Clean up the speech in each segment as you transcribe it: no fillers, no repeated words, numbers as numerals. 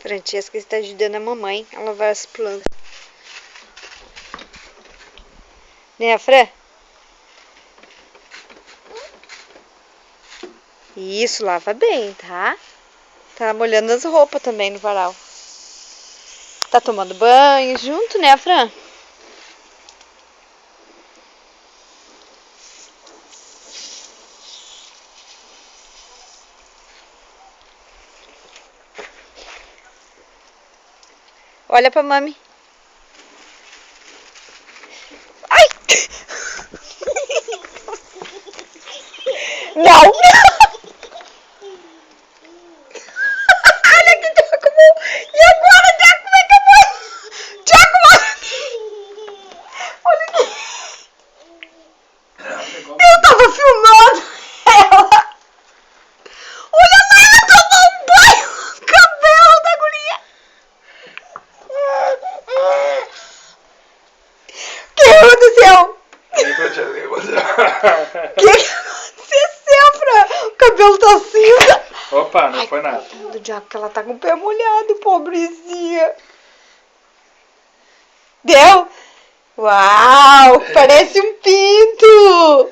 Francesca está ajudando a mamãe a lavar as plantas. Né, Fran? Isso, lava bem, tá? Tá molhando as roupas também no varal. Tá tomando banho junto, né, Fran? Olha pra mami. Ai! Não! Olha que Giacomo! E agora, Giacomo, como é que eu vou? Giacomo! Olha aqui! Eu tava filmando ela! Olha lá, ela tomou um banho no cabelo da guria! O que aconteceu? O que aconteceu, Fran? O cabelo tá cinza. Opa, não foi nada. Do diabo que ela tá com o pé molhado, pobrezinha. Deu? Uau, parece um pinto.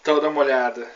Toda molhada.